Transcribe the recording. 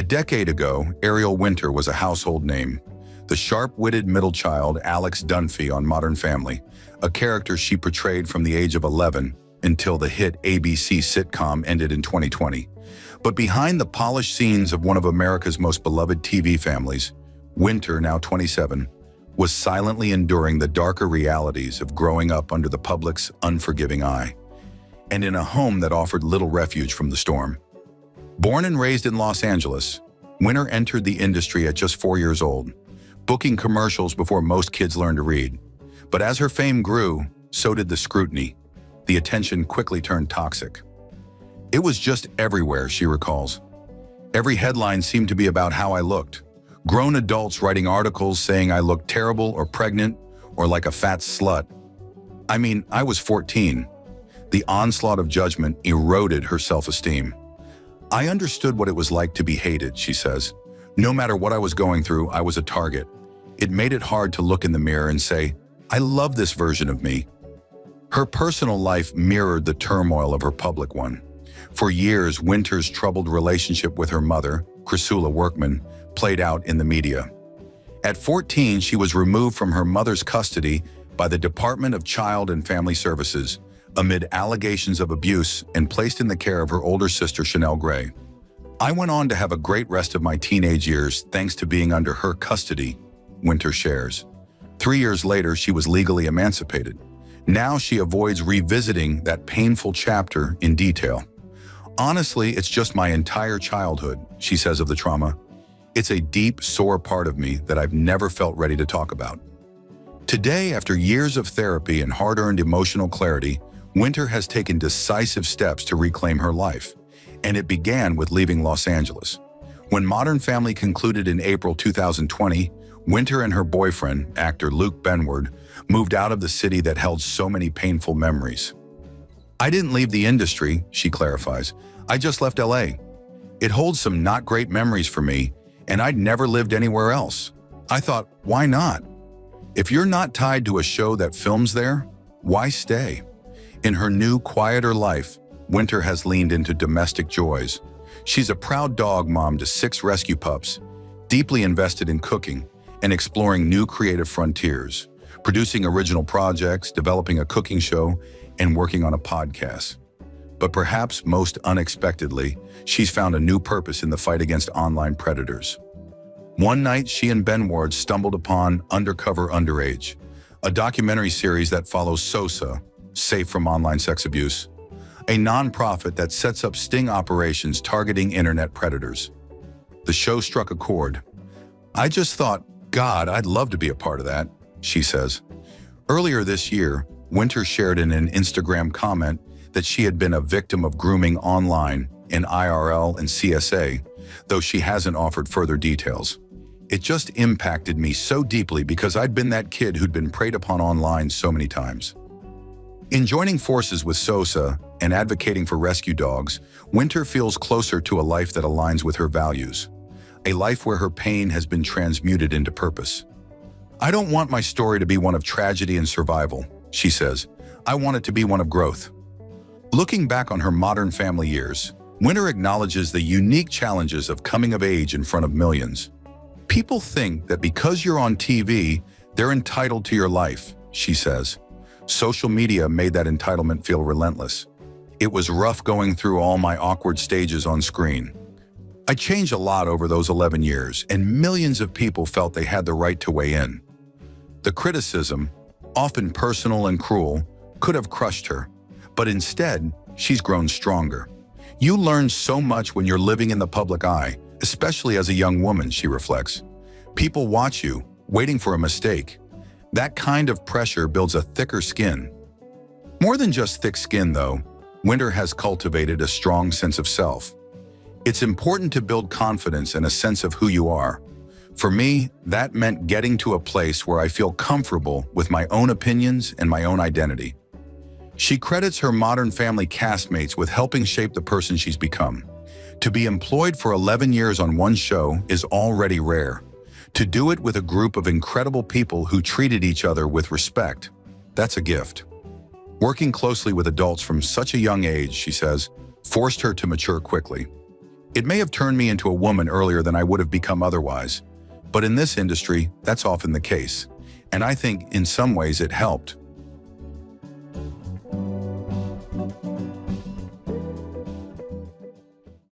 decade ago, Ariel Winter was a household name. The sharp-witted middle child Alex Dunphy on Modern Family, a character she portrayed from the age of 11 until the hit ABC sitcom ended in 2020. But behind the polished scenes of one of America's most beloved TV families, Winter, now 27, was silently enduring the darker realities of growing up under the public's unforgiving eye, and in a home that offered little refuge from the storm. Born and raised in Los Angeles, Winter entered the industry at just 4 years old, booking commercials before most kids learned to read. But as her fame grew, so did the scrutiny. The attention quickly turned toxic. It was just everywhere, she recalls. Every headline seemed to be about how I looked. Grown adults writing articles saying I looked terrible or pregnant or like a fat slut. I mean, I was 14. The onslaught of judgment eroded her self-esteem. I understood what it was like to be hated, she says. No matter what I was going through, I was a target. It made it hard to look in the mirror and say, I love this version of me. Her personal life mirrored the turmoil of her public one. For years, Winter's troubled relationship with her mother, Chrysula Workman, played out in the media. At 14, she was removed from her mother's custody by the Department of Child and Family Services amid allegations of abuse and placed in the care of her older sister, Chanel Gray. I went on to have a great rest of my teenage years thanks to being under her custody, Winter shares. 3 years later, she was legally emancipated. Now she avoids revisiting that painful chapter in detail. Honestly, it's just my entire childhood, she says of the trauma. It's a deep, sore part of me that I've never felt ready to talk about. Today, after years of therapy and hard-earned emotional clarity, Winter has taken decisive steps to reclaim her life, and it began with leaving Los Angeles. When Modern Family concluded in April 2020, Winter and her boyfriend, actor Luke Benward, moved out of the city that held so many painful memories. I didn't leave the industry, she clarifies. I just left LA. It holds some not great memories for me, and I'd never lived anywhere else. I thought, why not? If you're not tied to a show that films there, why stay? In her new, quieter life, Winter has leaned into domestic joys. She's a proud dog mom to 6 rescue pups, deeply invested in cooking and exploring new creative frontiers, producing original projects, developing a cooking show, and working on a podcast. But perhaps most unexpectedly, she's found a new purpose in the fight against online predators. One night, she and Benward stumbled upon Undercover Underage, a documentary series that follows SOSA, Safe from Online Sex Abuse, a nonprofit that sets up sting operations targeting internet predators. The show struck a chord. I just thought, God, I'd love to be a part of that, she says. Earlier this year, Winter shared in an Instagram comment that she had been a victim of grooming online in IRL and CSA, though she hasn't offered further details. It just impacted me so deeply because I'd been that kid who'd been preyed upon online so many times. In joining forces with SOSA and advocating for rescue dogs, Winter feels closer to a life that aligns with her values, a life where her pain has been transmuted into purpose. I don't want my story to be one of tragedy and survival, she says. I want it to be one of growth. Looking back on her Modern Family years, Winter acknowledges the unique challenges of coming of age in front of millions. People think that because you're on TV, they're entitled to your life, she says. Social media made that entitlement feel relentless. It was rough going through all my awkward stages on screen. I changed a lot over those 11 years, and millions of people felt they had the right to weigh in. The criticism, often personal and cruel, could have crushed her, but instead, she's grown stronger. You learn so much when you're living in the public eye, especially as a young woman, she reflects. People watch you, waiting for a mistake. That kind of pressure builds a thicker skin. More than just thick skin, though, Winter has cultivated a strong sense of self. It's important to build confidence and a sense of who you are. For me, that meant getting to a place where I feel comfortable with my own opinions and my own identity. She credits her Modern Family castmates with helping shape the person she's become. To be employed for 11 years on one show is already rare. To do it with a group of incredible people who treated each other with respect, that's a gift. Working closely with adults from such a young age, she says, forced her to mature quickly. It may have turned me into a woman earlier than I would have become otherwise, but in this industry, that's often the case. And I think in some ways it helped.